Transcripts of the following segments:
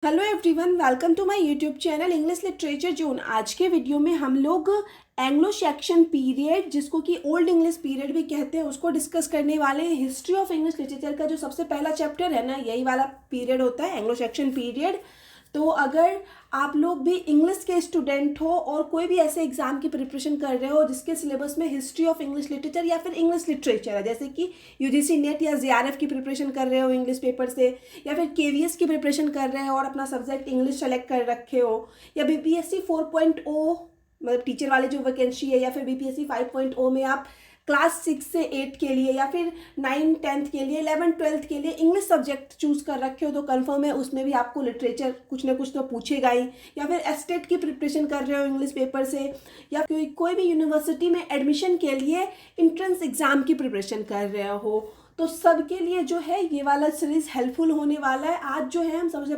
Hello everyone, welcome to my YouTube channel English literature zone. आज के video में हम लोग एंग्लो सेक्शन पीरियड, जिसको कि ओल्ड इंग्लिश पीरियड भी कहते हैं, उसको डिस्कस करने वाले हैं। हिस्ट्री ऑफ इंग्लिश लिटरेचर का जो सबसे पहला चैप्टर है ना, यही वाला पीरियड होता है, एंग्लो सेक्शन पीरियड। तो अगर आप लोग भी इंग्लिश के स्टूडेंट हो और कोई भी ऐसे एग्जाम की प्रिपरेशन कर रहे हो जिसके सिलेबस में हिस्ट्री ऑफ इंग्लिश लिटरेचर या फिर इंग्लिश लिटरेचर है, जैसे कि यूजीसी नेट या जेआरएफ की प्रिपरेशन कर रहे हो इंग्लिश पेपर से, या फिर केवीएस की प्रिपरेशन कर रहे हो और अपना सब्जेक्ट इंग्लिश सेलेक्ट कर रखे हो, या बीपीएससी 4.0 मतलब टीचर वाली जो वैकेंसी है, या फिर बीपीएससी 5.0 में आप क्लास 6 से 8 के लिए या फिर 9 10th के लिए 11 12th के लिए इंग्लिश सब्जेक्ट चूज कर रखे हो, तो कंफर्म है उसमें भी आपको लिटरेचर कुछ ना कुछ तो पूछेगा ही। या फिर एस्टेट की प्रिपरेशन कर रहे हो इंग्लिश पेपर से, या कोई भी यूनिवर्सिटी में एडमिशन के लिए इंट्रेंस एग्जाम की प्रिपरेशन कर रहे हो, तो सबके लिए जो है ये वाला सीरीज हेल्पफुल होने वाला है। आज जो है हम सबसे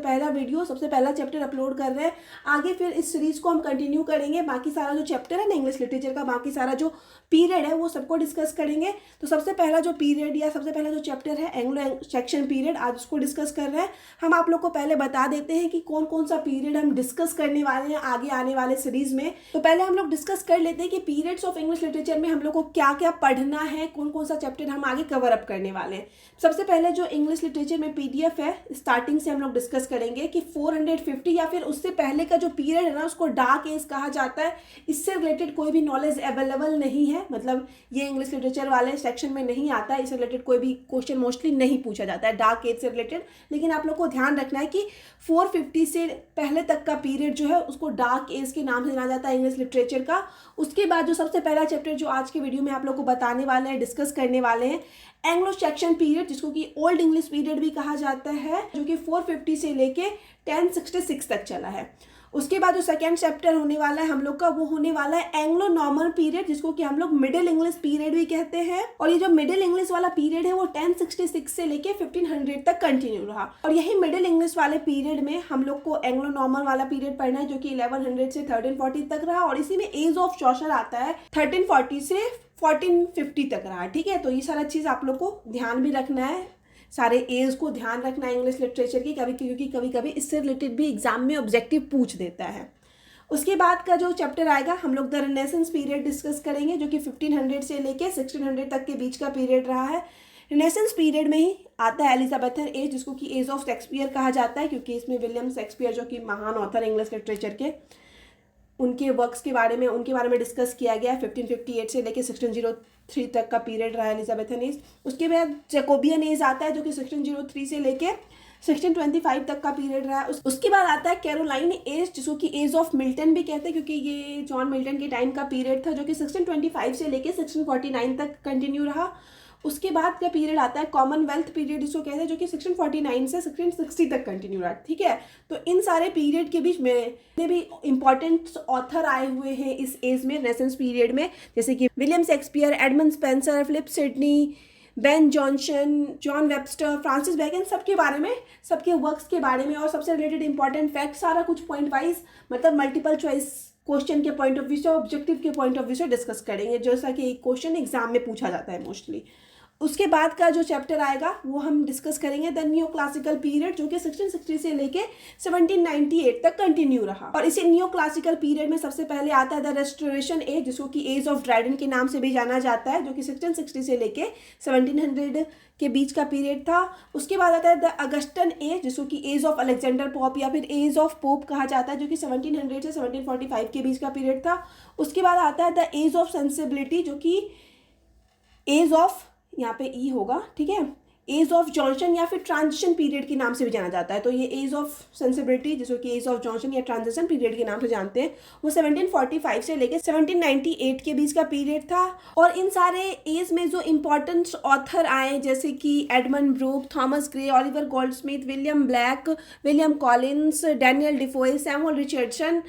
पहला चैप्टर अपलोड कर रहे हैं। आगे फिर इस सीरीज को हम कंटिन्यू करेंगे। बाकी सारा जो चैप्टर है ना इंग्लिश लिटरेचर का, बाकी सारा जो पीरियड है वो सबको डिस्कस करेंगे। तो सबसे पहला जो पीरियड या सबसे पहला जो चैप्टर है एंग्लो सेक्शन पीरियड, आज उसको डिस्कस कर रहे हैं। हम आप लोग को पहले बता देते हैं कि कौन कौन सा पीरियड हम डिस्कस करने वाले हैं आगे आने वाले सीरीज में। तो पहले हम लोग डिस्कस कर लेते हैं कि पीरियड्स ऑफ इंग्लिश लिटरेचर में हम लोग को क्या क्या पढ़ना है, कौन कौन सा चैप्टर हम आगे कवर अप करने वाले हैं। सबसे पहले जो इंग्लिश लिटरेचर में पीडीएफ है, स्टार्टिंग से हम लोग डिस्कस करेंगे कि 450 या फिर उससे पहले का जो पीरियड है ना, उसको डार्क एज कहा जाता है। इससे रिलेटेड कोई भी नॉलेज अवेलेबल नहीं है, मतलब ये इंग्लिश लिटरेचर वाले सेक्शन में नहीं आता है। इससे रिलेटेड कोई भी क्वेश्चन मोस्टली नहीं पूछा जाता है डार्क एज से रिलेटेड। लेकिन आप लोग को ध्यान रखना है कि 450 से पहले तक का पीरियड जो है उसको डार्क एज के नाम से जाना जाता है इंग्लिश लिटरेचर का। उसके बाद जो सबसे पहला चैप्टर जो आज के वीडियो में आप लोग को बताने वाले हैं, डिस्कस करने वाले हैं, एंग्लो सेक्शन पीरियड, जिसको कि ओल्ड इंग्लिश पीरियड भी कहा जाता है, जो कि 450 से लेके 1066 तक चला है। उसके बाद जो सेकेंड चैप्टर होने वाला है हम लोग का, वो होने वाला है एंग्लो नॉर्मल पीरियड, जिसको कि हम लोग मिडिल इंग्लिश पीरियड भी कहते हैं। और ये जो मिडिल इंग्लिश वाला पीरियड है वो 1066 से लेके 1500 तक कंटिन्यू रहा। और यही मिडिल इंग्लिश वाले पीरियड में हम लोग को एंग्लो नॉर्मल वाला पीरियड पढ़ना है, जो कि 1100 से 1340 तक रहा। और इसी में एज ऑफ चौसर आता है 1340 से 1450 तक रहा। ठीक है, तो ये सारा चीज़ आप लोग को ध्यान भी रखना है, सारे एज को ध्यान रखना है इंग्लिश लिटरेचर की, क्योंकि कभी कभी इससे रिलेटेड भी एग्जाम में ऑब्जेक्टिव पूछ देता है। उसके बाद का जो चैप्टर आएगा हम लोग द रेनेसेंस पीरियड डिस्कस करेंगे, जो कि 1500 से लेके 1600 तक के बीच का पीरियड रहा है। रेनेसेंस पीरियड में ही आता है एलिजाबेथन एज, जिसको कि एज ऑफ शेक्सपियर कहा जाता है, क्योंकि इसमें विलियम शेक्सपियर जो कि महान ऑथर इंग्लिश लिटरेचर के, उनके वर्क्स के बारे में डिस्कस किया गया है। 1558 से लेके 1603 तक का पीरियड रहा है एलिजाबेथन एज। उसके बाद जैकोबियन एज आता है, जो कि 1603 से लेके 1625 तक का पीरियड रहा है। उसके बाद आता है कैरोलाइन एज, जिसको कि एज ऑफ मिल्टन भी कहते हैं, क्योंकि ये जॉन मिल्टन के टाइम का पीरियड था, जो कि 1625 से लेके 1649 तक कंटिन्यू रहा। उसके बाद का पीरियड आता है कॉमनवेल्थ पीरियड, जिसको कहते हैं, जो कि 1649 से 1660 तक कंटिन्यू रहा। ठीक है, तो इन सारे पीरियड के बीच में भी इंपॉर्टेंट ऑथर आए हुए हैं इस एज में, रेनेसेंस पीरियड में, जैसे कि William Shakespeare, Edmund Spenser, Philip Sidney, Ben Jonson, John Webster, Francis Bacon, सबके बारे में, सबके वर्क्स के बारे में और सबसे रिलेटेड इंपॉर्टेंट फैक्ट सारा कुछ पॉइंट वाइज, मतलब मल्टीपल चॉइस क्वेश्चन के पॉइंट ऑफ व्यू से, ऑब्जेक्टिव के पॉइंट ऑफ व्यू से डिस्कस करेंगे, जैसा कि एक क्वेश्चन एग्जाम में पूछा जाता है मोस्टली। उसके बाद का जो चैप्टर आएगा वो हम डिस्कस करेंगे द न्यू क्लासिकल पीरियड, जो कि 1660 से लेके 1798 तक कंटिन्यू रहा। और इसी न्यू क्लासिकल पीरियड में सबसे पहले आता है द रेस्टोरेशन एज, जिसको कि एज ऑफ ड्राइडन के नाम से भी जाना जाता है, जो कि 1660 से लेके 1700 के बीच का पीरियड था। उसके बाद आता है द अगस्टन एज, जिसको कि एज ऑफ अलेक्जेंडर पोप या फिर एज ऑफ पोप कहा जाता है, जो कि 1700 से 1745 के बीच का पीरियड था। उसके बाद आता है द एज ऑफ सेंसिबिलिटी, जो कि एज ऑफ, यहाँ पे ई होगा, ठीक है, एज ऑफ जॉनसन या फिर ट्रांजिशन पीरियड के नाम से भी जाना जाता है। तो ये एज ऑफ सेंसिबिलिटी, जिसको कि एज ऑफ जॉनसन या ट्रांजिशन पीरियड के नाम से जानते हैं, वो 1745 से लेकर 1798 के बीच का पीरियड था। और इन सारे एज में जो इंपॉर्टेंट ऑथर आए, जैसे कि Edmund Burke, Thomas Gray, Oliver Goldsmith, William Blake, William Collins, Daniel Defoe, Samuel Richardson,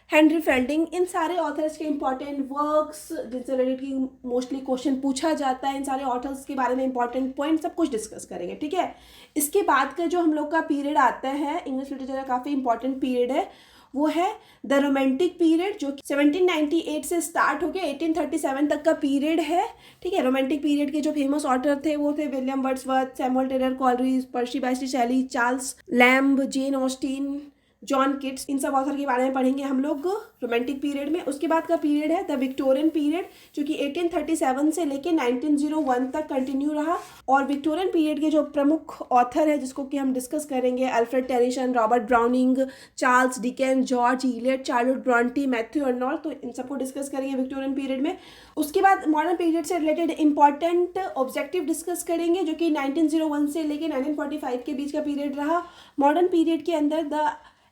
Henry Fielding, इन सारे ऑथर्स के इंपॉर्टेंट वर्क्स जिनसे रिलेटेड मोस्टली क्वेश्चन पूछा जाता है, इन सारे ऑथर्स के बारे में इंपॉर्टेंट पॉइंट सब कुछ डिस्कस करेंगे। ठीक है, इसके बाद का जो हम लोग का पीरियड आता है इंग्लिश लिटरेचर का काफ़ी इंपॉर्टेंट पीरियड है, वो है द रोमांटिक पीरियड, जो 1798 से स्टार्ट होकर 1837 तक का पीरियड है। ठीक है, रोमांटिक पीरियड के जो फेमस ऑथर थे वो थे William Wordsworth, Samuel Taylor Coleridge, Percy Bysshe Shelley, Charles Lamb, Jane Austen, John Keats, इन सब ऑथर के बारे में पढ़ेंगे हम लोग रोमांटिक पीरियड में। उसके बाद का पीरियड है द विक्टोरियन पीरियड, जो कि 1837 से लेके 1901 तक कंटिन्यू रहा। और विक्टोरियन पीरियड के जो प्रमुख ऑथर है जिसको कि हम डिस्कस करेंगे, Alfred Tennyson, Robert browning, Charles Dickens, George Eliot, Charlotte Brontë, Matthew Arnold, तो इन सबको डिस्कस करेंगे विक्टोरियन पीरियड में। उसके बाद मॉडर्न पीरियड से रिलेटेड इंपॉर्टेंट ऑब्जेक्टिव डिस्कस करेंगे, जो कि 1901 से लेके 1945 के बीच का पीरियड रहा। मॉडर्न पीरियड के अंदर द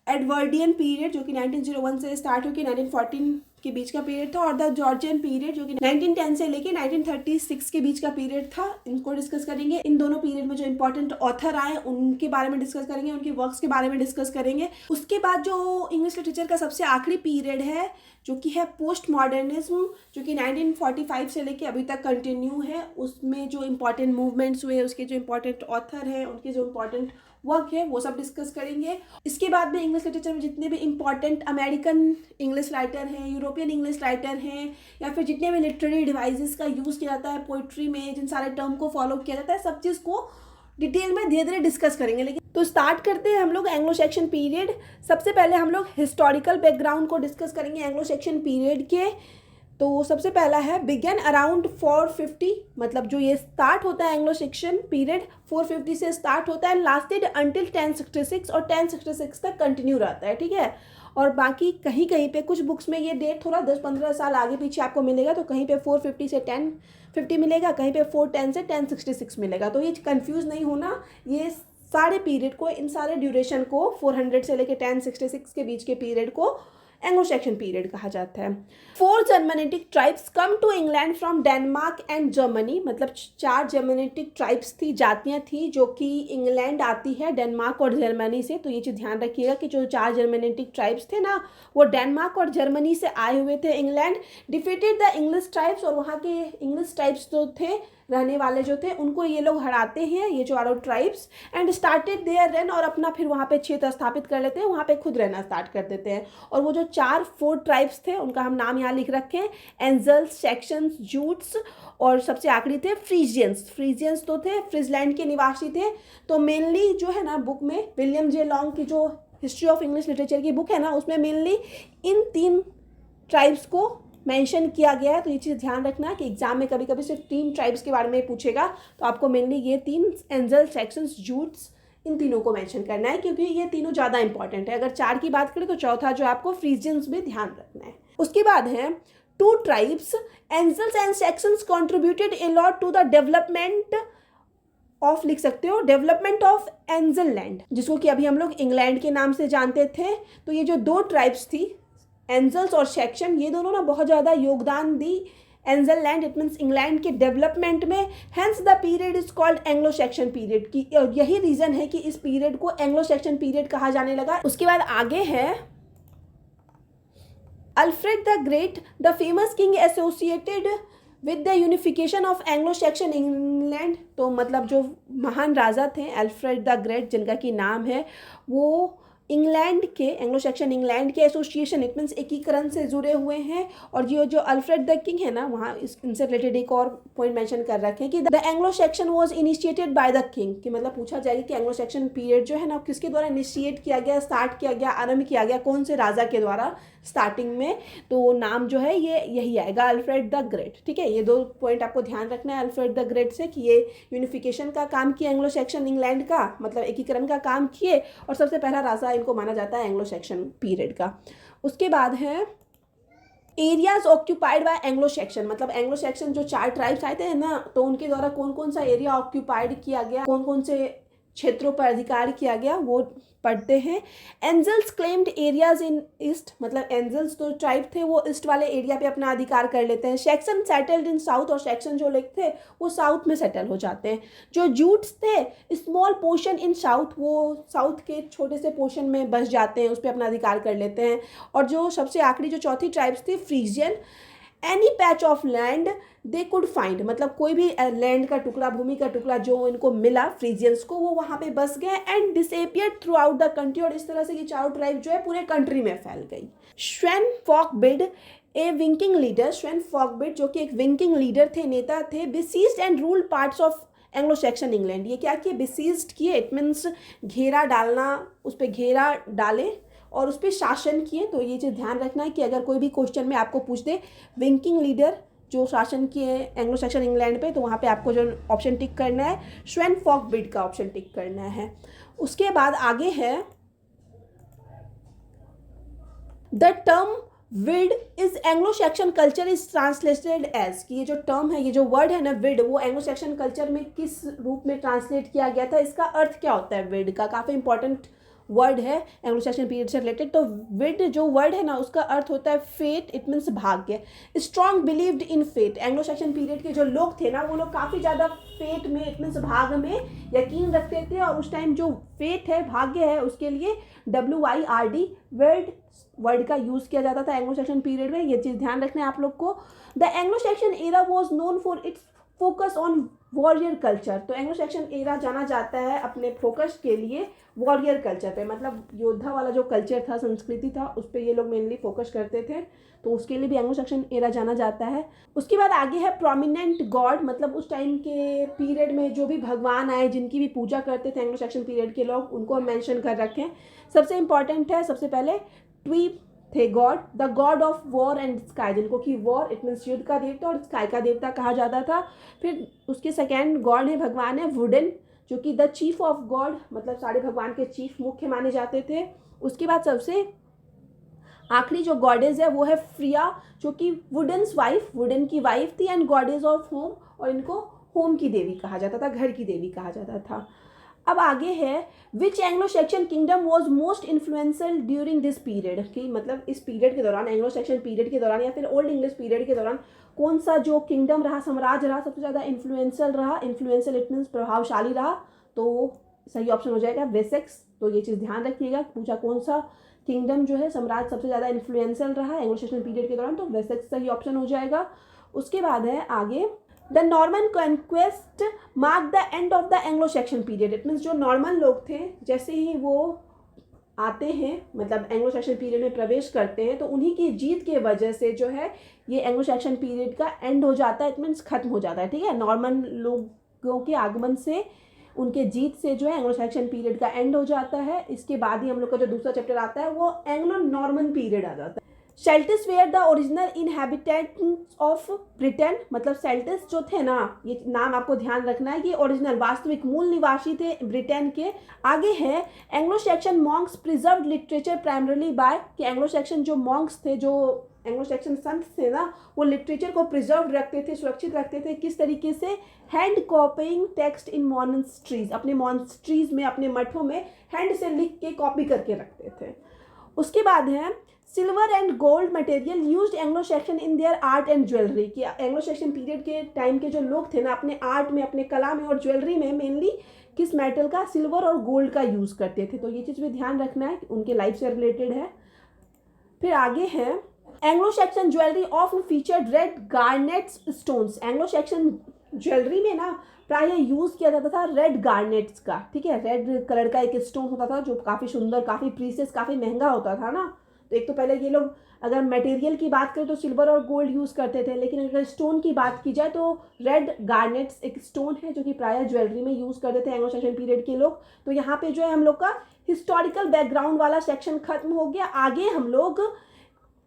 एडवर्डियन पीरियड, जो कि 1901 से स्टार्ट होकर 1914 के बीच का पीरियड था, और द जॉर्जियन पीरियड, जो कि 1910 से लेके 1936 के बीच का पीरियड था। इनको डिस्कस करेंगे। इन दोनों पीरियड में जो इंपॉर्टेंट ऑथर आए उनके बारे में डिस्कस करेंगे, उनके वर्क्स के बारे में डिस्कस करेंगे। उसके बाद जो इंग्लिश लिटरेचर का सबसे आखिरी पीरियड है, जो कि है पोस्ट मॉडर्निज्म, जो कि 1945 से लेके अभी तक कंटिन्यू है। उसमें जो इंपॉर्टेंट मूवमेंट्स हुए, उसके जो इंपॉर्टेंट ऑथर हैं, उनके जो इंपॉर्टेंट वर्क है, वो सब डिस्कस करेंगे। इसके बाद में इंग्लिश लिटरेचर में जितने भी इंपॉर्टेंट अमेरिकन इंग्लिश राइटर हैं, यूरोपियन इंग्लिश राइटर हैं, या फिर जितने भी लिटरेरी डिवाइसेस का यूज़ किया जाता है पोइट्री में, जिन सारे टर्म को फॉलो किया जाता है, सब चीज़ को डिटेल में धीरे धीरे डिस्कस करेंगे। लेकिन तो स्टार्ट करते हैं हम लोग एंग्लो सेक्शन पीरियड। सबसे पहले हम लोग हिस्टोरिकल बैकग्राउंड को डिस्कस करेंगे एंग्लो सेक्शन पीरियड के। तो सबसे पहला है बिगन अराउंड 450, मतलब जो ये स्टार्ट होता है एंग्लो सेक्शन पीरियड 450 से स्टार्ट होता है, लास्टेड अंटिल 1066, और 1066 तक कंटिन्यू रहता है। ठीक है, और बाकी कहीं कहीं पे कुछ बुक्स में ये डेट थोड़ा 10-15 साल आगे पीछे आपको मिलेगा। तो कहीं पे 450 से 1050 मिलेगा, कहीं पे 410 से 1066 मिलेगा। तो ये कंफ्यूज नहीं होना, ये सारे पीरियड को, इन सारे ड्यूरेशन को 400 से लेके 1066 के बीच के पीरियड को एंग्लो सेक्शन पीरियड कहा जाता है। 4 Germanic tribes come to England from Denmark and Germany, मतलब 4 जर्मनेटिक ट्राइब्स थी, जातियां थी, जो कि इंग्लैंड आती है डेनमार्क और जर्मनी से। तो ये चीज़ ध्यान रखिएगा कि जो 4 जर्मनेटिक ट्राइब्स थे ना, वो डेनमार्क और जर्मनी से आए हुए थे England. Defeated the English tribes, और वहाँ के इंग्लिश ट्राइब्स जो थे, रहने वाले जो थे, उनको ये लोग हराते हैं, ये जो चारों tribes, and started their reign, और अपना फिर वहाँ पे क्षेत्र स्थापित कर लेते हैं, वहाँ पे खुद रहना स्टार्ट कर देते हैं। और वो जो 4 ट्राइब्स थे, उनका हम नाम यहाँ लिख रखे हैं, एंजल्स, सेक्शंस, जूट्स, और सबसे आखिरी थे फ्रीजियंस। फ्रीजियंस तो थे फ्रिजलैंड के निवासी थे। तो मेनली जो है ना, बुक में विलियम जे लॉन्ग की जो हिस्ट्री ऑफ इंग्लिश लिटरेचर की बुक है ना, उसमें मेनली इन 3 ट्राइब्स को मेंशन किया गया है। तो ये चीज़ ध्यान रखना कि एग्जाम में कभी कभी सिर्फ 3 ट्राइब्स के बारे में पूछेगा, तो आपको मेनली ये 3 एंजल, सेक्शंस, जूट्स, इन तीनों को मेंशन करना है, क्योंकि ये तीनों ज़्यादा इंपॉर्टेंट है। अगर 4 की बात करें तो चौथा जो आपको फ्रीजियंस में ध्यान रखना है। उसके बाद है 2 tribes, Angles and Saxons contributed a lot to the development of, लिख सकते हो, डेवलपमेंट ऑफ एंजल लैंड, जिसको कि अभी हम लोग इंग्लैंड के नाम से जानते थे। तो ये जो 2 ट्राइब्स थी, एंजल्स और सेक्शन, ये दोनों ना बहुत ज़्यादा योगदान दी angel land, it means England के डेवलपमेंट में। Hence the period is called Anglo Saxon period की, यही रीज़न है कि इस पीरियड को एंग्लो सेक्शन पीरियड कहा जाने लगा। उसके बाद आगे है Alfred the great, the famous king associated with the unification of Anglo section England. तो मतलब जो महान राजा थे अल्फ्रेड द ग्रेट, जिनका की नाम है, वो इंग्लैंड के, एंग्लो सेक्शन इंग्लैंड के एसोसिएशन, इट मीन्स एकीकरण से जुड़े हुए हैं। और जो अल्फ्रेड द किंग है ना, वहाँ इनसे रिलेटेड एक और पॉइंट मेंशन कर रखे हैं कि the Anglo Saxon was initiated by the king, कि मतलब पूछा जाएगा कि एंग्लो सेक्शन पीरियड जो है ना, किसके द्वारा इनिशिएट किया गया, स्टार्ट किया गया, आरंभ किया गया, कौन से राजा के द्वारा स्टार्टिंग में। तो नाम जो है ये यही आएगा, अल्फ्रेड द ग्रेट। ठीक है, ये 2 पॉइंट आपको ध्यान रखना है अल्फ्रेड द ग्रेट से, कि ये यूनिफिकेशन का काम किया एंग्लो सेक्शन इंग्लैंड का, मतलब एकीकरण का काम किए, और सबसे पहला राजा इनको माना जाता है एंग्लो सेक्शन पीरियड का। उसके बाद है areas occupied by Anglo Saxon, मतलब एंग्लो सेक्शन जो 4 ट्राइब्स आए थे ना, तो उनके द्वारा कौन कौन सा एरिया ऑक्यूपाइड किया गया, कौन कौन से क्षेत्रों पर अधिकार किया गया, वो पढ़ते हैं। Angles claimed areas in east, मतलब एंजल्स जो ट्राइब थे वो ईस्ट वाले एरिया पे अपना अधिकार कर लेते हैं। सेक्शन सेटल्ड इन साउथ, और सेक्शन जो लोग थे वो साउथ में सेटल हो जाते हैं। जो जूट्स थे स्मॉल पोर्शन इन साउथ, वो साउथ के छोटे से पोर्शन में बस जाते हैं, उस पर अपना अधिकार कर लेते हैं। और जो सबसे आखिरी जो चौथी ट्राइब्स थी Friesian, any patch of land they could find, मतलब कोई भी लैंड का टुकड़ा, भूमि का टुकड़ा जो इनको मिला फ्रीजियंस को, वो वहाँ पे बस गए and disappeared throughout the country, और इस तरह से ये चारों ट्राइब जो है पूरे कंट्री में फैल गई। स्वेन फॉकबिड ए विंकिंग लीडर, स्वेन फॉकबिड जो कि एक विंकिंग लीडर थे, नेता थे, besieged and ruled parts of Anglo section England. ये क्या किए, बिसीज्ड किए, इट मीन्स घेरा डालना, उस पर घेरा डाले और उस पर शासन किए। तो ये चीज़ ध्यान रखना है कि अगर कोई भी क्वेश्चन में आपको पूछ दे विंकिंग लीडर जो शासन किए एंग्लो सेक्शन इंग्लैंड पे, तो वहाँ पे आपको जो ऑप्शन टिक करना है स्वेन फॉकबिड का ऑप्शन टिक करना है। उसके बाद आगे है the term wyrd is Anglo Saxon culture is translated as, कि ये जो टर्म है, ये जो वर्ड है ना विड, वो एंग्लो सेक्शन कल्चर में किस रूप में ट्रांसलेट किया गया था, इसका अर्थ क्या होता है विड का, काफ़ी इंपॉर्टेंट वर्ड है एंग्लो सेक्शन पीरियड से रिलेटेड। तो विड जो वर्ड है ना उसका अर्थ होता है फेट, इट मीन्स भाग्य। Strong believed in fate, Anglo Saxon period के जो लोग थे ना वो लोग काफ़ी ज़्यादा फेट में, इट मीन्स भाग्य में यकीन रखते थे, और उस टाइम जो फेट है, भाग्य है, उसके लिए WIRD वर्ड का यूज़ किया जाता था एंग्लो सेक्शन पीरियड में। ये चीज़ ध्यान रखना है आप लोग को। The Anglo Saxon era was known for its focus on warrior culture, तो एंग्लो सेक्शन एरा जाना जाता है अपने फोकस के लिए वॉरियर कल्चर पे, मतलब योद्धा वाला जो कल्चर था, संस्कृति था, उस पर ये लोग मेनली फोकस करते थे, तो उसके लिए भी एंग्लो सेक्शन एरा जाना जाता है। उसके बाद आगे है प्रोमिनेंट गॉड, मतलब उस टाइम के पीरियड में जो भी भगवान आए, जिनकी भी पूजा करते थे एंग्लो सेक्शन पीरियड के लोग, उनको हम मेंशन कर रखें। सबसे इंपॉर्टेंट है, सबसे पहले ट्वीप थे God, the God of war and sky, जिनको कि वॉर इट मीन्स युद्ध का देवता और स्काई का देवता कहा जाता था। फिर उसके सेकेंड गॉड है, भगवान है वुडन, जो कि द चीफ ऑफ गॉड, मतलब सारे भगवान के चीफ मुख्य माने जाते थे। उसके बाद सबसे आखिरी जो गॉडेज है वो है फ्रिया, जो कि वुडन्स वाइफ, वुडन की वाइफ थी, एंड गॉडेज ऑफ होम, और इनको होम की देवी कहा जाता था, घर की देवी कहा जाता था। अब आगे है which Anglo Saxon kingdom was most influential during this period, कि मतलब इस पीरियड के दौरान, एंग्लो सेक्शन पीरियड के दौरान या फिर ओल्ड इंग्लिश पीरियड के दौरान कौन सा जो किंगडम रहा, साम्राज्य रहा, सबसे ज़्यादा इन्फ्लुएंशियल रहा। इन्फ्लुएंशियल इट मीन्स प्रभावशाली रहा, तो सही ऑप्शन हो जाएगा वेसेक्स। तो ये चीज़ ध्यान रखिएगा, पूछा कौन सा किंगडम जो है साम्राज्य सबसे ज़्यादा इन्फ्लुएंशियल रहा एंग्लो सेक्शन पीरियड के दौरान, तो वेसेक्स सही ऑप्शन हो जाएगा। उसके बाद है आगे the Norman conquest mark the end of the Anglo Saxon period, it means जो नॉर्मन लोग थे जैसे ही वो आते हैं, मतलब एंग्लो सेक्शन पीरियड में प्रवेश करते हैं, तो उन्हीं की जीत के वजह से जो है ये एंग्लो सेक्शन पीरियड का एंड हो जाता है, इट मीन्स खत्म हो जाता है। ठीक है, नॉर्मन लोगों के आगमन से, उनके जीत से जो है एंग्लो सेक्शन पीरियड का एंड हो जाता है। इसके बाद ही हम लोग का जो दूसरा चैप्टर आता है वो एंग्लो नॉर्मन पीरियड आ जाता है। Celts were the original inhabitants of Britain, मतलब सेल्टिस जो थे ना, ये नाम आपको ध्यान रखना है, ये ओरिजिनल वास्तविक मूल निवासी थे ब्रिटेन के। आगे है Anglo section Monks preserved literature primarily bye, कि एंग्लो सेक्शन जो मॉन्क्स थे, जो एंग्लो सेक्शन संत थे ना, वो लिटरेचर को प्रिजर्व रखते थे, सुरक्षित रखते थे, किस तरीके से, हैंड कॉपिंग टेक्स्ट इन मॉनेस्ट्रीज, अपने मॉनेस्ट्रीज में, अपने मठों में हैंड से लिख के कॉपी करके रखते थे। उसके बाद है silver and gold material used Anglo section in their art and jewellery, कि एंग्लो सेक्शन पीरियड के टाइम के जो लोग थे ना, अपने आर्ट में, अपने कला में और ज्वेलरी में मेनली किस मेटल का, सिल्वर और गोल्ड का यूज़ करते थे। तो ये चीज़ भी ध्यान रखना है, उनके लाइफ से रिलेटेड है। फिर आगे है Anglo Saxon jewellery often featured red garnets stones, Anglo Saxon jewellery में ना प्राय यूज़ किया जाता था रेड गार्नेट्स का। ठीक है, रेड कलर का एक स्टोन होता था जो काफ़ी सुंदर, काफ़ी प्रीसियस, काफ़ी महंगा होता था ना। तो एक तो पहले ये लोग अगर मटेरियल की बात करें तो सिल्वर और गोल्ड यूज़ करते थे, लेकिन अगर स्टोन की बात की जाए तो रेड गार्नेट्स एक स्टोन है जो कि प्रायः ज्वेलरी में यूज़ करते थे एंग्लो सेक्शन पीरियड के लोग। तो यहाँ पे जो है हम लोग का हिस्टोरिकल बैकग्राउंड वाला सेक्शन खत्म हो गया। आगे हम लोग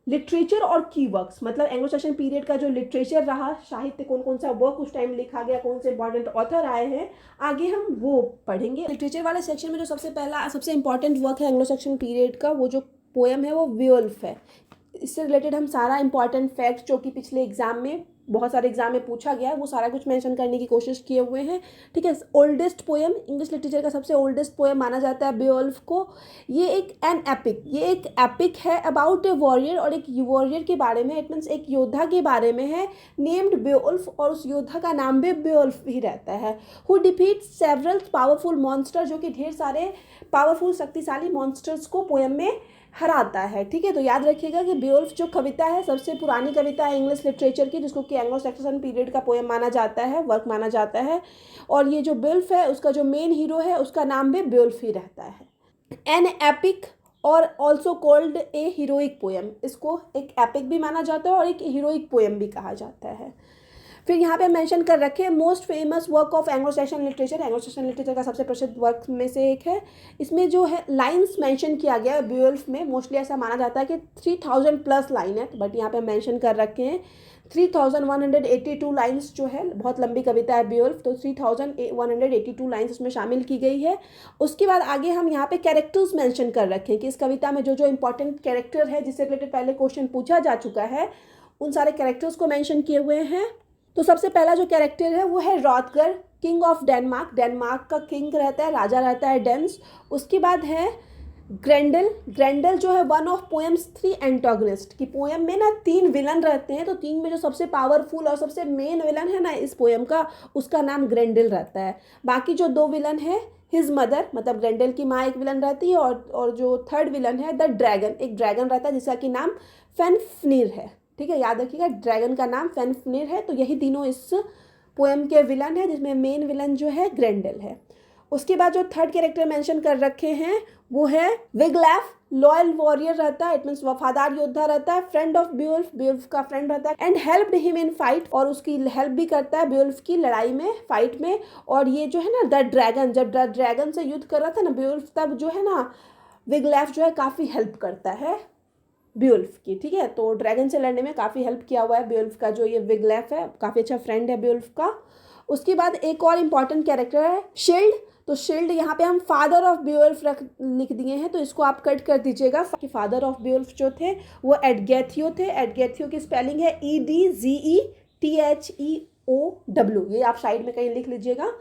लिटरेचर और की वर्क्स, मतलब एंग्लो सेक्शन पीरियड का जो लिटरेचर रहा, साहित्य, कौन कौन सा वर्क उस टाइम लिखा गया, कौन से इंपॉर्टेंट ऑथर आए हैं, आगे हम वो पढ़ेंगे। लिटरेचर वाले सेक्शन में जो सबसे पहला, सबसे इंपॉर्टेंट वर्क है एंग्लो सेक्शन पीरियड का, वो जो पोएम है वो बेओल्फ है। इससे रिलेटेड हम सारा इंपॉर्टेंट फैक्ट जो कि पिछले एग्जाम में, बहुत सारे एग्जाम में पूछा गया है, वो सारा कुछ मेंशन करने की कोशिश किए हुए हैं। ठीक है, ओल्डेस्ट पोएम, इंग्लिश लिटरेचर का सबसे ओल्डेस्ट पोएम माना जाता है बेओल्फ को। ये एक एपिक है अबाउट ए वॉरियर, और एक वॉरियर के बारे में, इट मीन्स एक योद्धा के बारे में है, नेम्ड बेओल्फ, और उस योद्धा का नाम भी बेओल्फ ही रहता है। Who defeat several powerful monster, जो कि ढेर सारे पावरफुल शक्तिशाली मॉन्स्टर्स को पोएम में हराता है। ठीक है, तो याद रखिएगा कि बेओल्फ जो कविता है सबसे पुरानी कविता है इंग्लिश लिटरेचर की, जिसको कि एंग्लो सैक्सन पीरियड का पोएम माना जाता है, वर्क माना जाता है। और ये जो बेओल्फ है उसका जो मेन हीरो है उसका नाम भी बेओल्फ ही रहता है। एन एपिक और also called a heroic poem, इसको एक एपिक भी माना जाता है और एक हीरोइक पोएम भी कहा जाता है। फिर यहाँ पे मेंशन कर रखे most famous work of Anglo Saxon literature, Anglo Saxon literature का सबसे प्रसिद्ध वर्क में से एक है। इसमें जो है लाइन्स मेंशन किया गया है बेओल्फ में, मोस्टली ऐसा माना जाता है कि 3000 प्लस लाइन है, बट यहाँ पे मेंशन कर रखे हैं 3182 लाइन्स जो है, बहुत लंबी कविता है बेओल्फ, तो 3182 लाइन्स उसमें शामिल की गई है। उसके बाद आगे हम यहाँ पे कैरेक्टर्स मेंशन कर रखे हैं कि इस कविता में जो जो इंपॉर्टेंट कैरेक्टर है जिससे रिलेटेड पहले क्वेश्चन पूछा जा चुका है, उन सारे कैरेक्टर्स को मेंशन किए हुए हैं। तो सबसे पहला जो कैरेक्टर है वो है रॉथगर, किंग ऑफ डेनमार्क, डेनमार्क का किंग रहता है, राजा रहता है डेंस। उसके बाद है ग्रेंडल, ग्रेंडल जो है वन ऑफ पोएम्स 3 एंटागनिस्ट, कि पोएम में ना 3 विलन रहते हैं, तो 3 में जो सबसे पावरफुल और सबसे मेन विलन है ना इस पोएम का, उसका नाम ग्रेंडल रहता है। बाकी जो 2 विलन है हिज मदर, मतलब ग्रेंडल की माँ एक विलन रहती है, और जो 3rd विलन है द ड्रैगन, एक ड्रैगन रहता है जिसका कि नाम फेनफनीर है। ठीक है, याद रखिएगा ड्रैगन का नाम फेनफनीर है। तो यही तीनों इस पोएम के विलन है, जिसमें मेन विलन जो है ग्रेंडल है। उसके बाद जो 3rd कैरेक्टर मेंशन कर रखे हैं वो है विगलैफ, लॉयल वॉरियर रहता है, इट मीन्स वफादार योद्धा रहता है, फ्रेंड ऑफ बेओल्फ, बेओल्फ का फ्रेंड रहता है, and helped him in fight, और उसकी हेल्प भी करता है बेओल्फ की लड़ाई में, फाइट में। और ये जो है ना द ड्रैगन, जब द ड्रैगन से युद्ध कर रहा था ना बेओल्फ, तब जो है ना विगलैफ जो है काफ़ी हेल्प करता है बेओल्फ की। ठीक है, तो ड्रैगन से लड़ने में काफ़ी हेल्प किया हुआ है बेओल्फ का जो ये विगलैफ है, काफ़ी अच्छा फ्रेंड है बेओल्फ का। उसके बाद एक और इम्पॉर्टेंट कैरेक्टर है शिल्ड, तो शिल्ड यहाँ पे हम फादर ऑफ बेओल्फ लिख दिए हैं, तो इसको आप कट कर दीजिएगा कि फादर ऑफ बेओल्फ जो थे वो एडगैथियो थे। एडगैथियो की स्पेलिंग है EDGETHEOW, ये आप साइड में कहीं लिख लीजिएगा।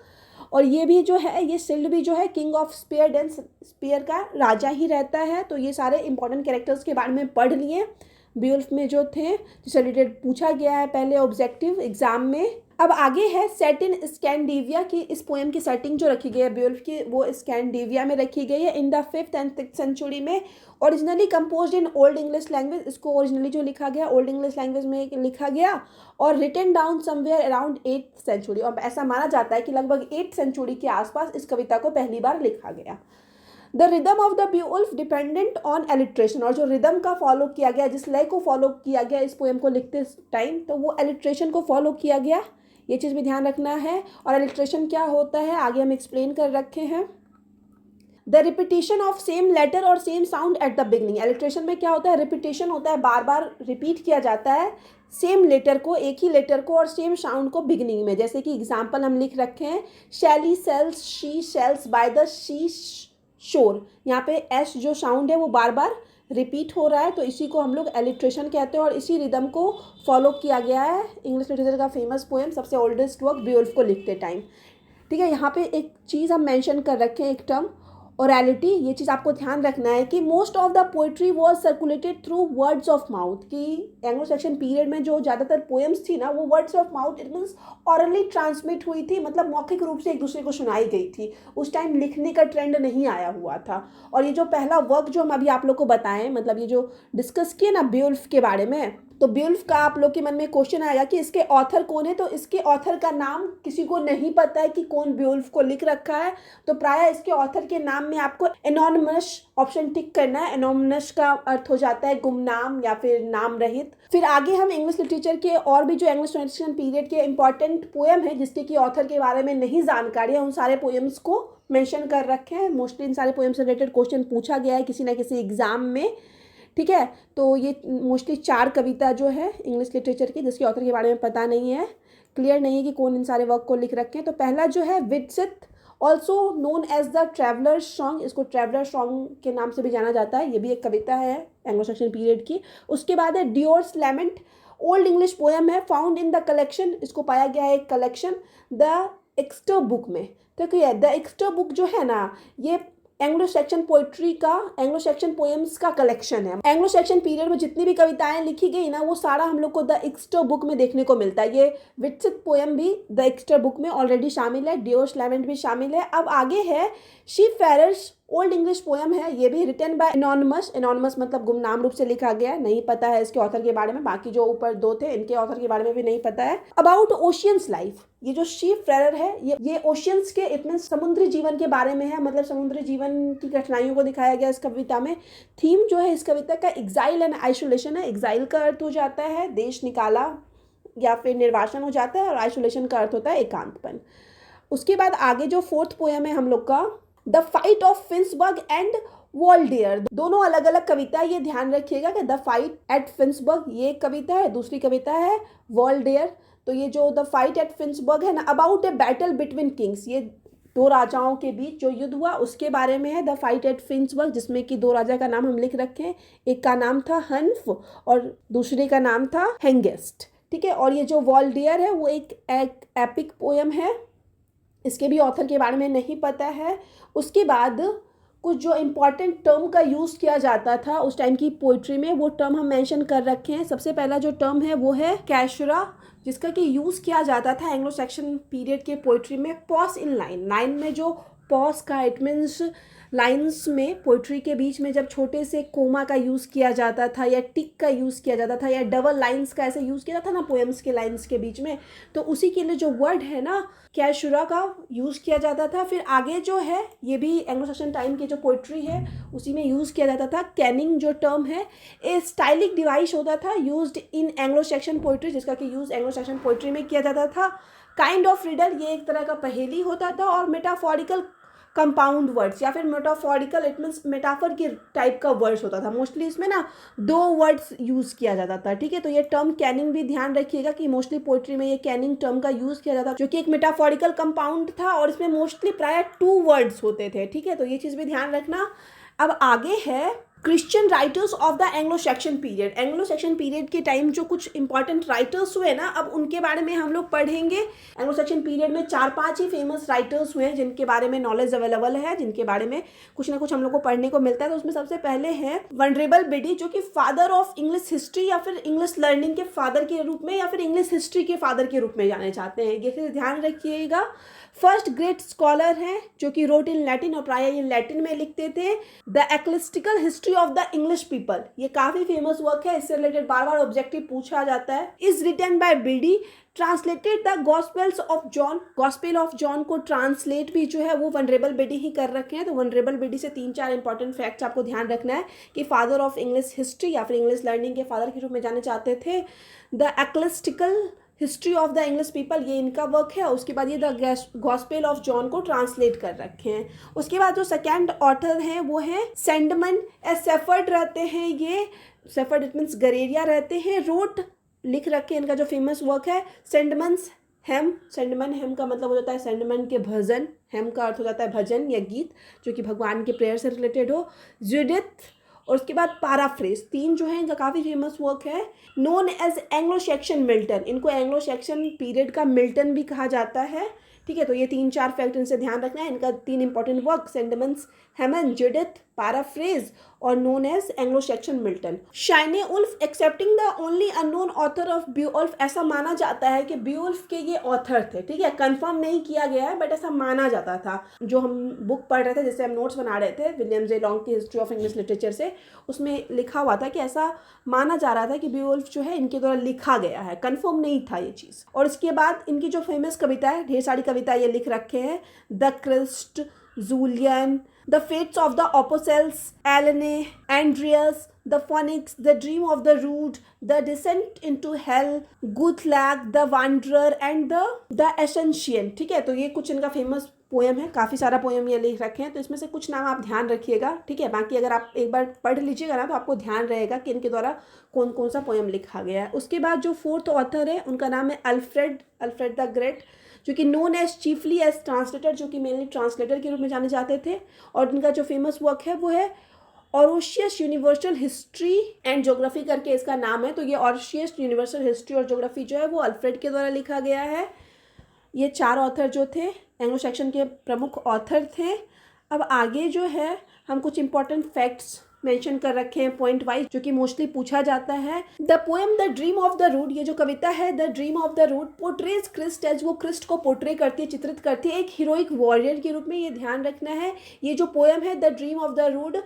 और ये भी जो है, ये शिल्ड भी जो है king of spear Dane, spear का राजा ही रहता है। तो ये सारे इंपॉर्टेंट कैरेक्टर्स के बारे में पढ़ लिए बेओल्फ में जो थे, जिससे रिलेटेड पूछा गया है पहले ऑब्जेक्टिव एग्जाम में। अब आगे है सेट इन स्कैंडिनेविया की, इस पोएम की सेटिंग जो रखी गई है बेओल्फ की वो स्कैंडिनेविया में रखी गई है in the 5th and 6th century में। Originally composed in Old English language, इसको ओरिजिनली जो लिखा गया ओल्ड इंग्लिश लैंग्वेज में लिखा गया, और written down somewhere around 8th century, और ऐसा माना जाता है कि लगभग 8th सेंचुरी के आसपास इस कविता को पहली बार लिखा गया। The rhythm of the Beowulf dependent on alliteration, और जो रिदम का फॉलो किया गया, जिस लय को फॉलो किया गया इस पोएम को लिखते टाइम, तो वो एलिट्रेशन को फॉलो किया गया, ये चीज़ भी ध्यान रखना है। और एलिट्रेशन क्या होता है आगे हम एक्सप्लेन कर रखे हैं। The repetition of same letter और same sound at the beginning, alliteration में क्या होता है, रिपीटेशन होता है, बार बार रिपीट किया जाता है सेम लेटर को, एक ही लेटर को और सेम साउंड को बिगनिंग में। जैसे कि एग्जाम्पल हम लिख रखे हैं shelly sells, she sells by the sea shore, यहाँ पे एस जो साउंड है वो बार बार रिपीट हो रहा है, तो इसी को हम लोग एलिट्रेशन कहते हैं, और इसी रिदम को फॉलो किया गया है इंग्लिश लिटरेचर का फेमस पोएम, सबसे ओल्डेस्ट वर्क बेओल्फ को लिखते टाइम। ठीक है, यहाँ पे एक चीज़ हम मेंशन कर रखे हैं, एक टर्म ओरैलिटी, ये चीज़ आपको ध्यान रखना है कि most of the poetry was circulated through words of mouth, कि एंग्लो सैक्सन पीरियड में जो ज़्यादातर पोएम्स थी ना वो words of mouth, it means hourly transmit हुई थी, मतलब मौखिक रूप से एक दूसरे को सुनाई गई थी। उस टाइम लिखने का ट्रेंड नहीं आया हुआ था। और ये जो पहला वर्क जो हम अभी आप लोग को बताएं, मतलब ये जो डिस्कस किए ना बेओल्फ के बारे में, तो बेओल्फ का आप लोग के मन में क्वेश्चन आएगा कि इसके ऑथर कौन है, तो इसके ऑथर का नाम किसी को नहीं पता है कि कौन बेओल्फ को लिख रखा है, तो प्रायः इसके ऑथर के नाम में आपको एनोनिमस ऑप्शन टिक करना है। एनोनिमस का अर्थ हो जाता है गुमनाम या फिर नाम रहित। फिर आगे हम इंग्लिश लिटरेचर के और भी जो इंग्लिश ट्रांसलेशन पीरियड के इंपॉर्टेंट पोएम है जिसके कि ऑथर के बारे में नहीं जानकारी है, उन सारे पोएम्स को मेंशन कर रखे हैं। मोस्टली इन सारे पोएम से रिलेटेड क्वेश्चन पूछा गया है किसी ना किसी एग्जाम में। ठीक है, तो ये मोस्टली 4 कविता जो है इंग्लिश लिटरेचर की जिसके ऑथर के बारे में पता नहीं है, क्लियर नहीं है कि कौन इन सारे वर्क को लिख रखे हैं। तो पहला जो है Widsith, also known as the traveller song, इसको ट्रैवलर सॉन्ग के नाम से भी जाना जाता है, ये भी एक कविता है एंग्लो सैक्सन पीरियड की। उसके बाद है डियोर्स लैमेंट, ओल्ड इंग्लिश पोएम है, फाउंड इन द कलेक्शन, इसको पाया गया है एक कलेक्शन द एक्स्टर बुक में। तो क्या द एक्स्टर बुक जो है ना ये एंग्लो सैक्सन पोइट्री का, एंग्लो सैक्सन पोएम्स का कलेक्शन है। एंग्लो सैक्सन पीरियड में जितनी भी कविताएं लिखी गई ना वो सारा हम लोग को द एक्स्टर बुक में देखने को मिलता है। ये विटसिथ पोएम भी द एक्स्टर बुक में ऑलरेडी शामिल है, डियोर्स लैमेंट भी शामिल है। अब आगे है शीफेरर्स ओल्ड इंग्लिश पोएम है, ये भी रिटन बाय एनोनिमस। एनोनिमस मतलब गुमनाम रूप से लिखा गया है, नहीं पता है इसके ऑथर के बारे में। बाकी जो ऊपर दो थे इनके ऑथर के बारे में भी नहीं पता है। अबाउट ओशियंस लाइफ, ये जो शिप फेरर है ये ओशियंस के इट मीन समुद्री जीवन के बारे में है, मतलब समुद्री जीवन की कठिनाइयों को दिखाया गया इस कविता में। थीम जो है इस कविता का एग्जाइल एंड आइसोलेशन है। एग्जाइल का अर्थ हो जाता है देश निकाला या फिर निर्वासन हो जाता है, और आइसोलेशन का अर्थ होता है एकांतपन। उसके बाद आगे जो फोर्थ पोएम है हम लोग का, the fight of Finnsburg and Waldere, दोनों अलग अलग कविता। ये ध्यान रखिएगा कि द फाइट एट फिंसबर्ग ये एक कविता है, दूसरी कविता है वॉल्डेयर। तो ये जो द फाइट एट फिंसबर्ग है ना, about a battle between Kings, ये दो राजाओं के बीच जो युद्ध हुआ उसके बारे में है द फाइट एट फिंसबर्ग, जिसमें कि दो राजा का नाम हम लिख रखे हैं, एक का नाम था हन्फ और दूसरे का नाम था हेंगेस्ट, ठीक है। और ये जो वॉल्डेयर है वो एक एपिक पोएम है, इसके भी ऑथर के बारे में नहीं पता है। उसके बाद कुछ जो इम्पॉर्टेंट टर्म का यूज़ किया जाता था उस टाइम की पोइट्री में, वो टर्म हम मेंशन कर रखे हैं। सबसे पहला जो टर्म है वो है कैशरा, जिसका कि यूज़ किया जाता था एंग्लो सेक्शन पीरियड के पोइट्री में। पॉज इन लाइन, लाइन में जो पॉज का इट मीन्स लाइन्स में पोइट्री के बीच में जब छोटे से कोमा का यूज़ किया जाता था या टिक का यूज़ किया जाता था या डबल लाइन्स का ऐसे यूज़ किया जाता था ना पोएम्स के लाइन्स के बीच में, तो उसी के लिए जो वर्ड है ना कैशुरा का यूज़ किया जाता था। फिर आगे जो है ये भी एंग्लो सेक्शन टाइम की जो पोइट्री है उसी में यूज़ किया जाता था। कैनिंग जो टर्म है ए स्टाइलिक डिवाइस होता था used in Anglo Saxon poetry, जिसका कि यूज़ एंग्लो सेक्शन पोइट्री में किया जाता था। काइंड ऑफ रिडल, ये एक तरह का पहेली होता था। और मेटाफोरिकल कंपाउंड वर्ड्स या फिर मेटाफोरिकल इट मीन्स मेटाफर के टाइप का वर्ड्स होता था। मोस्टली इसमें ना दो वर्ड्स यूज़ किया जाता था, ठीक है। तो ये टर्म कैनिंग भी ध्यान रखिएगा कि मोस्टली पोइट्री में ये कैनिंग टर्म का यूज़ किया जाता था, जो कि एक मेटाफोरिकल कंपाउंड था और इसमें मोस्टली प्राय 2 वर्ड्स होते थे, ठीक है। तो ये चीज़ भी ध्यान रखना। अब आगे है Christian writers of the Anglo Saxon period. Anglo Saxon period के टाइम जो कुछ इंपॉर्टेंट राइटर्स हुए ना, अब उनके बारे में हम लोग पढ़ेंगे। एंग्लो सेक्शन पीरियड में 4-5 ही फेमस राइटर्स हुए हैं जिनके बारे में नॉलेज अवेलेबल है, जिनके बारे में कुछ ना कुछ हम लोग को पढ़ने को मिलता है। तो उसमें सबसे पहले है वनरेबल बेडी, जो कि फादर ऑफ इंग्लिश हिस्ट्री या फिर इंग्लिश लर्निंग के फादर के रूप में या फिर इंग्लिश हिस्ट्री के फादर के रूप में जाने जाते हैं, ये ध्यान रखिएगा। फर्स्ट ग्रेट स्कॉलर हैं जो कि रोट इन लैटिन, और प्राय ये लैटिन में लिखते थे। The ecclesiastical history of the English people, ये काफ़ी फेमस वर्क है, इससे रिलेटेड बार बार ऑब्जेक्टिव पूछा जाता है। Is written by Bede, translated the gospels of John. Gospel of John को ट्रांसलेट भी जो है वो वनरेबल बेडी ही कर रखे हैं। तो वनरेबल बेडी से 3-4 इंपॉर्टेंट फैक्ट्स आपको ध्यान रखना है कि फादर ऑफ इंग्लिश हिस्ट्री या फिर इंग्लिश लर्निंग के फादर के रूप में जाने चाहते थे। The ecclesiastical history of the English people, ये इनका वर्क है। उसके बाद ये द गॉस्पेल ऑफ जॉन को ट्रांसलेट कर रखे हैं। उसके बाद जो सेकेंड ऑथर हैं वो हैं सेंडमन ए सेफर्ड रहते हैं, ये सेफर्ड इट मीन्स गरेरिया रहते हैं। रोट लिख रखे हैं, इनका जो फेमस वर्क है सेंडमन्स हेम। सेंडमन हेम का मतलब हो जाता है सेंडमन के भजन, हेम का अर्थ हो जाता है भजन या गीत जो कि भगवान के प्रेयर से रिलेटेड हो। जुडिथ, और उसके बाद पैराफ्रेज, 3 जो है इनका काफ़ी फेमस वर्क है। Known as Anglo Saxon Milton, इनको एंग्लो सेक्शन पीरियड का मिल्टन भी कहा जाता है, ठीक है। तो ये 3-4 फैक्ट इनसे ध्यान रखना है। इनका 3 important work Caedmon's hymn, Judith, paraphrase और known as Anglo Saxon Milton. Cynewulf excepting the only unknown author of Beowulf, ऐसा माना जाता है कि ब्यूउल्फ के ये ऑथर थे, ठीक है। कंफर्म नहीं किया गया है बट ऐसा माना जाता था। जो हम बुक पढ़ रहे थे, जैसे हम नोट्स बना रहे थे विलियम जे लॉन्ग की हिस्ट्री ऑफ इंग्लिश लिटरेचर से, उसमें लिखा हुआ था कि ऐसा माना जा रहा था कि ब्यूउल्फ जो है इनके द्वारा लिखा गया है, कंफर्म नहीं था ये चीज़। और इसके बाद इनकी जो फेमस कविता है, ढेर सारी कविता ये लिख रखे हैं। The Christ, Julian, The Fates of the Opocels, Alene, Andreas, The Phoenix, The Dream of the Rood, The Descent into Hell, Guthlac, The Wanderer and The Ascension, ठीक है। तो ये कुछ इनका फेमस पोएम है, काफ़ी सारा पोएम ये लिख रखे हैं। तो इसमें से कुछ नाम आप ध्यान रखिएगा, ठीक है। बाकी अगर आप एक बार पढ़ लीजिएगा ना तो आपको ध्यान रहेगा कि इनके द्वारा कौन कौन सा पोएम लिखा गया है। उसके बाद जो 4th ऑथर है उनका नाम है अल्फ्रेड द ग्रेट, जो कि known as chiefly as translator, जो कि मेनली ट्रांसलेटर के रूप में जाने जाते थे। और इनका जो फेमस वर्क है वो है ऑरोशियस यूनिवर्सल हिस्ट्री एंड ज्योग्राफी करके इसका नाम है। तो ये ऑरोशियस यूनिवर्सल हिस्ट्री और ज्योग्राफी जो है वो अल्फ्रेड के द्वारा लिखा गया है। ये 4 ऑथर जो थे एंग्लो सेक्शन के प्रमुख ऑथर थे। अब आगे जो है हम कुछ इंपॉर्टेंट फैक्ट्स मेंशन कर रखे हैं पॉइंट वाइज, जो कि मोस्टली पूछा जाता है। The poem the dream of the rood, ये जो कविता है the dream of the rood, portrays Christ as, वो क्रिस्ट को पोर्ट्रे करती है, चित्रित करती है एक हीरोइक वॉरियर के रूप में। ये ध्यान रखना है। ये जो पोएम है the dream of the rood,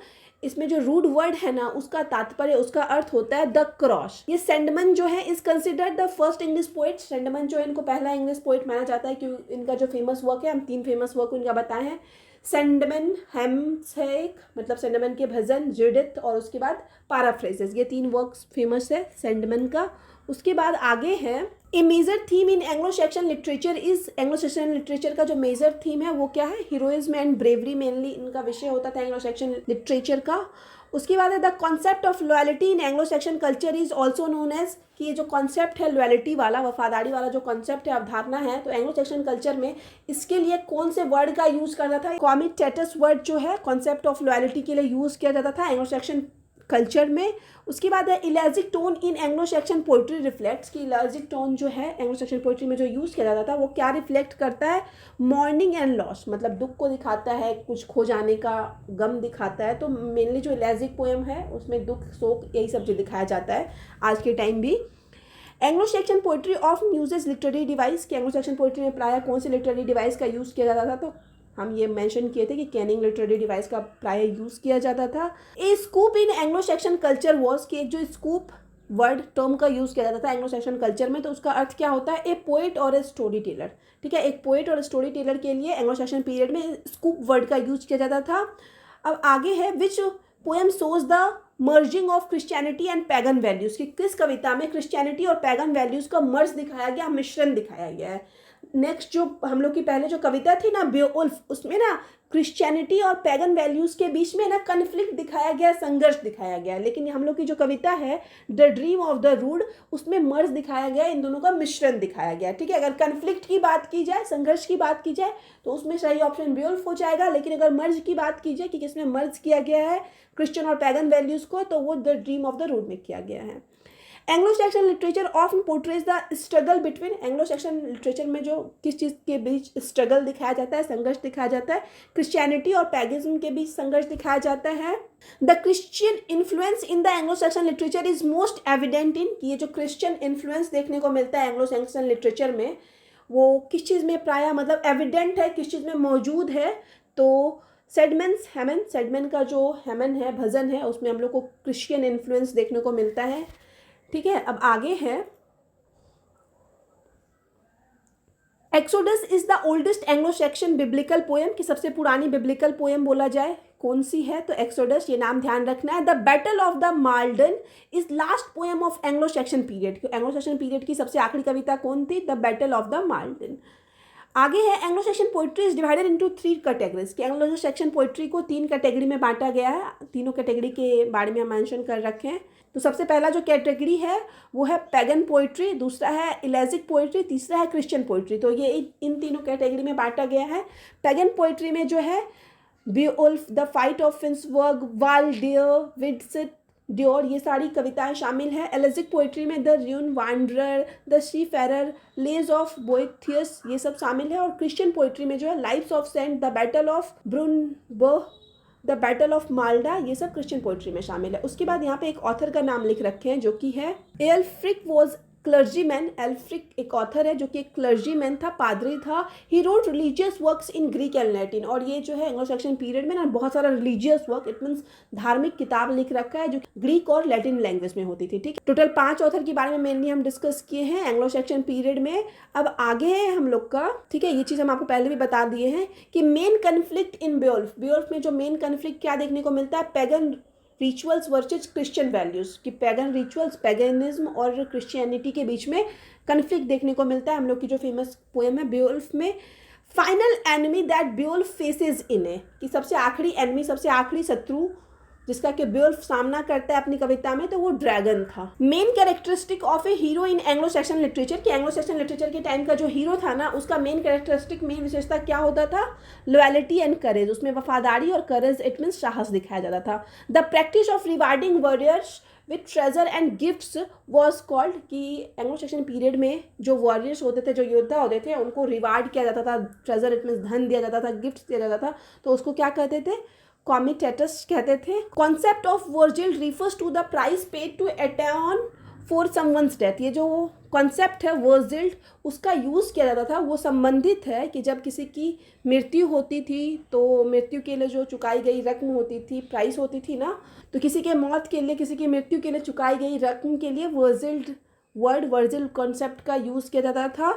इसमें जो रूड वर्ड है ना, उसका तात्पर्य, उसका अर्थ होता है द क्रॉस। ये सेंडमन जो है is considered the first English poet. Caedmon जो है इनको पहला इंग्लिश पोएट माना जाता है, क्योंकि इनका जो फेमस वर्क है, हम 3 फेमस वर्क इनका बताए हैं। सेंडमन, हेम्सेक मतलब सेंडमन के भजन, जुडिथ और उसके बाद पैराफ्रेजेस, ये 3 वर्क्स फेमस है सेंडमन का। उसके बाद आगे है a major theme in Anglo Saxon literature is, Anglo Saxon literature का जो मेजर थीम है वो क्या है, हीरोइज्म एंड ब्रेवरी मेनली इनका विषय होता था एंग्लो सेक्शन लिटरेचर का। उसके बाद है the concept of loyalty in Anglo Saxon culture is also known as, कि ये जो कॉन्सेप्ट है लॉयल्टी वाला, वफादारी वाला जो कॉन्सेप्ट है, अवधारणा है, तो एंग्लो सेक्शन कल्चर में इसके लिए कौन से वर्ड का यूज़ करता था, कॉमिटेटस वर्ड जो है कॉन्सेप्ट ऑफ लॉयल्टी के लिए यूज़ किया जाता था एंग्लो सेक्शन कल्चर में। उसके बाद है elegiac tone in Anglo Saxon poetry reflects, कि इलेजिक टोन जो है एंग्लो सेक्शन पोइट्री में जो यूज़ किया जाता था वो क्या रिफ्लेक्ट करता है, मॉर्निंग एंड लॉस, मतलब दुख को दिखाता है, कुछ खो जाने का गम दिखाता है। तो मेनली जो इलेजिक पोएम है उसमें दुख, शोक, यही सब जो दिखाया जाता है आज के टाइम भी। Anglo Saxon poetry of uses literary device, कि एंग्लो सेक्शन पोइट्री में प्रायः कौन से लिटरेरी डिवाइस का यूज़ किया जाता था, तो हम ये मेंशन किए थे कि कैनिंग लिटरेरी डिवाइस का प्राय यूज़ किया जाता था। A scop in Anglo Saxon culture was, कि एक जो स्कूप वर्ड टर्म का यूज़ किया जाता था एंग्लो सेक्शन कल्चर में, तो उसका अर्थ क्या होता है, ए पोएट और ए स्टोरी टेलर। ठीक है, एक पोएट और स्टोरी टेलर के लिए एंग्लो सेक्शन पीरियड में स्कूप वर्ड का यूज़ किया जाता था। अब आगे है which poem shows the merging of Christianity and pagan values, कि किस कविता में क्रिश्चियनिटी और पैगन वैल्यूज़ का मर्ज दिखाया गया, मिश्रण दिखाया गया है। नेक्स्ट जो हम लोग की पहले जो कविता थी ना बेओल्फ, उसमें ना क्रिश्चियनिटी और पैगन वैल्यूज़ के बीच में ना कन्फ्लिक्ट दिखाया गया, संघर्ष दिखाया गया। लेकिन हम लोग की जो कविता है the dream of the rood, उसमें मर्ज दिखाया गया, इन दोनों का मिश्रण दिखाया गया। ठीक है, अगर कन्फ्लिक्ट की बात की जाए, संघर्ष की बात की जाए, तो उसमें सही ऑप्शन बेओल्फ हो जाएगा। लेकिन अगर मर्ज की बात की जाए कि किसमें मर्ज किया गया है क्रिश्चियन और पैगन वैल्यूज़ को, तो वो the dream of the rood में किया गया है। Anglo Saxon literature often portrays the struggle between, Anglo Saxon literature में जो किस चीज़ के बीच स्ट्रगल दिखाया जाता है, संघर्ष दिखाया जाता है, क्रिश्चियनिटी और पैगनिज्म के बीच संघर्ष दिखाया जाता है। The Christian influence in the Anglo Saxon literature is most evident in, ये जो क्रिश्चियन इन्फ्लुएंस देखने को मिलता है एंग्लो सेक्शन लिटरेचर में, वो किस चीज़ में प्रायः मतलब एविडेंट है, किस चीज़ में मौजूद है, तो सेडमेंस हेमन, सेडमेन का जो हेमन है भजन है, उसमें हम लोग को क्रिश्चियन इन्फ्लुएंस देखने को मिलता है। ठीक है, अब आगे है exodus is the oldest Anglo Saxon biblical poem, की सबसे पुरानी बिब्लिकल पोएम बोला जाए कौन सी है, तो एक्सोडस, ये नाम ध्यान रखना है। The battle of the Maldon is last poem of Anglo Saxon period, Anglo Saxon period की सबसे आखिरी कविता कौन थी, the battle of the Maldon. आगे है Anglo Saxon poetry is divided into 3 categories, कि एंग्लो सेक्शन पोइट्री को 3 कैटेगरी में बांटा गया है। तीनों कैटेगरी के बारे में हम मेंशन कर रखे हैं। तो सबसे पहला जो कैटेगरी है वो है पैगन पोइट्री, दूसरा है इलेजिक पोइट्री, तीसरा है क्रिश्चियन पोइट्री। तो ये इन तीनों कैटेगरी में बांटा गया है। पैगन पोइट्री में जो है Beowulf, the fight of Finnsburg, Waldere, Widsith Deor, ये सारी कविताएं शामिल हैं। एलेजिक पोइट्री में the ruin wanderer, the seafarer, lays of Boethius, ये सब शामिल है। और क्रिश्चियन पोइट्री में जो है lives of saint, the battle of Brunanburh, the battle of Maldon, ये सब क्रिश्चियन पोइट्री में शामिल है। उसके बाद यहाँ पे एक ऑथर का नाम लिख रखे हैं जो कि है एल्फ्रिक वॉज क्लर्जीमैन। एल्फ्रिक एक ऑथर है जो कि एक क्लर्जीमैन था, पादरी था। He wrote religious works in Greek and Latin, और ये जो है एंग्लो सेक्शन पीरियड में ना बहुत सारा रिलीजियस वर्क, इट मीन्स धार्मिक किताब लिख रखा है जो ग्रीक और लैटिन लैंग्वेज में होती थी। ठीक, टोटल 5 ऑथर के बारे में मेनली हम डिस्कस किए हैं एंग्लो सेक्शन पीरियड में। अब आगे है हम लोग का, ठीक है, ये चीज़ हम आपको पहले भी बता दिए हैं कि मेन कन्फ्लिक्ट इन बेओल्फ, बेओल्फ में जो मेन कन्फ्लिक्ट क्या देखने को मिलता है, pagan rituals versus Christian values, कि पैगन रिचुअल्स, पैगनिज्म और क्रिश्चियनिटी के बीच में कन्फ्लिक्ट देखने को मिलता है हम लोग की जो फेमस पोएम है बेओल्फ में। Final enemy that Beowulf faces in a, कि सबसे आखिरी एनिमी, सबसे आखिरी शत्रु जिसका कि बेओल्फ सामना करता है अपनी कविता में, तो वो ड्रैगन था। Main characteristic of A hero in Anglo Saxon literature, कि एंग्लो सेक्शन लिटरेचर के टाइम का जो हीरो था ना, उसका मेन कैरेक्टरिस्टिक, मेन विशेषता क्या होता था, लॉयल्टी एंड करेज, उसमें वफादारी और करेज, इट मीन्स साहस दिखाया जाता था। The practice of rewarding warriors with treasure and gifts was called, कि एंग्लो सेक्शन पीरियड में जो वॉरियर्स होते थे, जो योद्धा होते थे, उनको रिवार्ड किया जाता था, ट्रेजर इट मीन्स धन दिया जाता था, गिफ्ट्स दिया जाता था, तो उसको क्या कहते थे, कॉमिटेटस कहते थे। Concept of wergild refers to the price paid to atone for someone's death. ये जो कॉन्सेप्ट है वर्जिल्ड, उसका यूज़ किया जाता था, वो संबंधित है कि जब किसी की मृत्यु होती थी तो मृत्यु के लिए जो चुकाई गई रकम होती थी, प्राइस होती थी ना, तो किसी के मौत के लिए, किसी की मृत्यु के लिए चुकाई गई रकम के लिए वर्जिल कॉन्सेप्ट का यूज़ किया जाता था।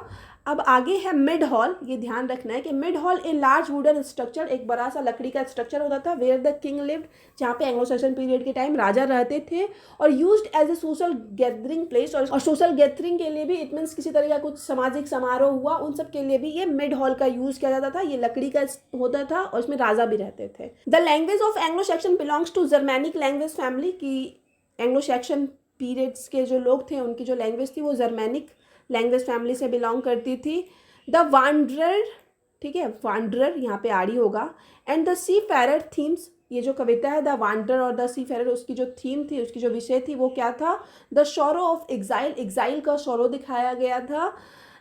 अब आगे है मिड हॉल। ये ध्यान रखना है कि mid hall a large wooden structure, एक बड़ा सा लकड़ी का स्ट्रक्चर होता था, वेयर द किंग लिव्ड, जहाँ पे एंग्लो सैक्सन पीरियड के टाइम राजा रहते थे, और used as a social gathering place. और सोशल गैदरिंग के लिए भी, इट मीन्स किसी तरह का कुछ सामाजिक समारोह हुआ, उन सब के लिए भी ये मिड हॉल का यूज़ किया जाता था। ये लकड़ी का होता था और इसमें राजा भी रहते थे। The language of Anglo Saxon belongs to Germanic language family, की एंग्लो सैक्सन पीरियड्स के जो लोग थे उनकी जो लैंग्वेज थी वो जर्मैनिक लैंग्वेज फैमिली से बिलोंग करती थी। द वांडरर, ठीक है, वांडरर यहाँ पे आड़ी होगा, and the seafarer themes. ये जो कविता है द वांडरर और द सी फेरर, उसकी जो थीम थी, उसकी जो विषय थी वो क्या था? The sorrow of exile, exile का सॉरो दिखाया गया था।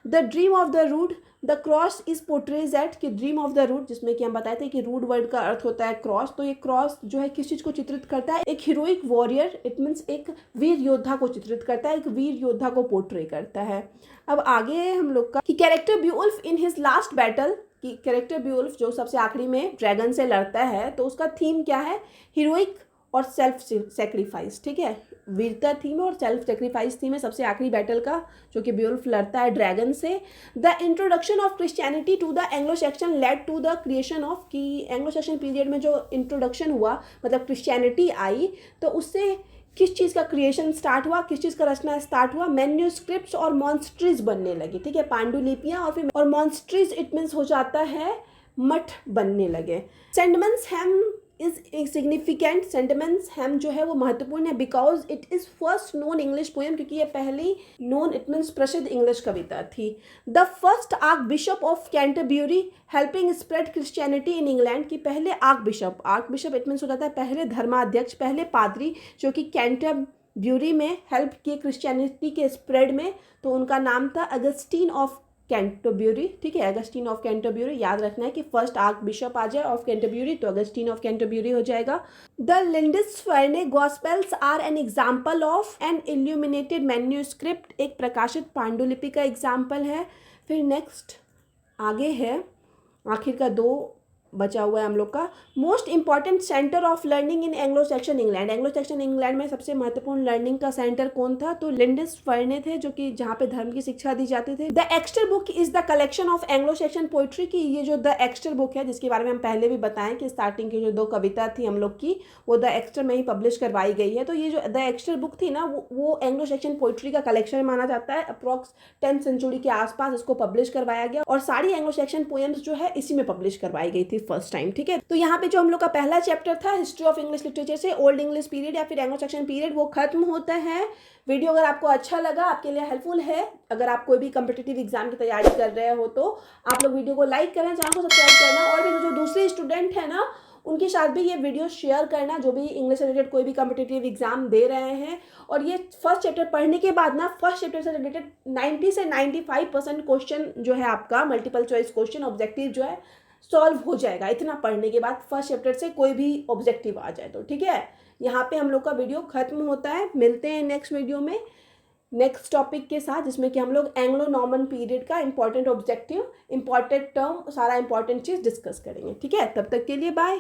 The dream of the rood, the cross is portrays at, कि ड्रीम ऑफ द रूड, जिसमें कि हम बताए थे कि रूड वर्ड का अर्थ होता है क्रॉस, तो ये क्रॉस जो है किस चीज़ को चित्रित करता है? एक हीरोइक वॉरियर, इट मीन्स एक वीर योद्धा को चित्रित करता है, एक वीर योद्धा को पोर्ट्रे करता है। अब आगे है हम लोग का कि character Beowulf in his last battle, कि कैरेक्टर ब्यूल्फ जो सबसे आखिरी में ड्रैगन से लड़ता है, तो उसका थीम क्या है? हीरोइक और सेल्फ सेक्रीफाइस, ठीक है, वीरता थीम और सेल्फ सेक्रीफाइस थीम है सबसे आखिरी बैटल का, जो कि ब्यूल्फ लड़ता है ड्रैगन से। The introduction of Christianity to the Anglo Saxon led to the creation of, कि एंग्लो सैक्सन पीरियड में जो इंट्रोडक्शन हुआ, मतलब क्रिश्चियनिटी आई, तो उससे किस चीज़ का क्रिएशन स्टार्ट हुआ, किस चीज़ का रचना स्टार्ट हुआ? मैन्यूस्क्रिप्ट्स और मॉन्स्ट्रीज बनने लगी, ठीक है, पांडुलिपियाँ, और फिर और मॉन्स्ट्रीज इट मीन्स हो जाता है मठ बनने लगे। सेंडमन्स हेम इज सिग्निफिकेंट, सेंटिमेंट्स हेम जो है वो महत्वपूर्ण है, because it is first known English poem, क्योंकि ये पहली नोन इट मीन्स प्रसिद्ध इंग्लिश कविता थी। The first arc bishop of Canterbury helping spread Christianity in England, की पहले आर्क बिशप इट मीन्स हो जाता है पहले धर्माध्यक्ष, पहले पादरी जो कि कैंटरबरी में हेल्प किए क्रिश्चियनिटी के स्प्रेड में, तो उनका नाम था अगस्टीन ऑफ कैंटरबरी, ठीक है, अगस्टीन ऑफ कैंटरबरी। याद रखना है कि फर्स्ट आर्क बिशप आ जाए ऑफ कैंटरबरी तो अगस्टीन ऑफ कैंटरबरी हो जाएगा। The Lindisfarne gospels are an example of an illuminated manuscript, एक प्रकाशित पांडुलिपि का एग्जाम्पल है। फिर नेक्स्ट आगे है, आखिर का 2 बचा हुआ है हम लोग का, most important centre of learning in Anglo Saxon England. Anglo Saxon England में सबसे महत्वपूर्ण लर्निंग का सेंटर कौन था? तो लिंडसफर्ने थे, जो कि जहाँ पे धर्म की शिक्षा दी जाती थी। The Exter book is the collection of Anglo Saxon poetry, की ये जो द एक्स्टर बुक है, जिसके बारे में हम पहले भी बताएं कि स्टार्टिंग की जो 2 कविता थी हम लोग की, वो द एक्स्टर में ही पब्लिश करवाई गई है। तो ये जो द एक्स्टर बुक थी ना, वो एंग्लो सैक्सन पोइट्री का कलेक्शन माना जाता है। अप्रॉक्स 10th सेंचुरी के आसपास इसको पब्लिश करवाया गया, और सारी एंग्लो सैक्सन पोएम्स जो है इसी में पब्लिश करवाई गई थी फर्स्ट टाइम, ठीक है। तो यहाँ पे जो हम लोग का पहला चैप्टर था हिस्ट्री ऑफ इंग्लिश लिटरेचर से ओल्ड इंग्लिश पीरियड या फिर एंग्लो सैक्सन पीरियड, वो खत्म होता है। वीडियो अगर आपको अच्छा लगा, आपके लिए हेल्पफुल है, अगर आप कोई भी कम्पिटिटिव एग्जाम की तैयारी कर रहे हो, तो आप लोग वीडियो को लाइक करना, चैनल को सब्सक्राइब करना, और भी जो दूसरे स्टूडेंट है ना उनके साथ भी ये वीडियो शेयर करना, जो भी इंग्लिश से रिलेटेड कोई भी कम्पिटिटिव एग्जाम दे रहे हैं। और ये फर्स्ट चैप्टर पढ़ने के बाद ना, फर्स्ट चैप्टर से रिलेटेड 90 से 95% क्वेश्चन जो है आपका मल्टीपल चॉइस क्वेश्चन ऑब्जेक्टिव जो है सॉल्व हो जाएगा, इतना पढ़ने के बाद फर्स्ट चैप्टर से कोई भी ऑब्जेक्टिव आ जाए तो, ठीक है। यहाँ पे हम लोग का वीडियो खत्म होता है। मिलते हैं नेक्स्ट वीडियो में नेक्स्ट टॉपिक के साथ, जिसमें कि हम लोग एंग्लो नॉर्मन पीरियड का इंपॉर्टेंट ऑब्जेक्टिव, इंपॉर्टेंट टर्म, सारा इंपॉर्टेंट चीज़ डिस्कस करेंगे, ठीक है। तब तक के लिए बाय।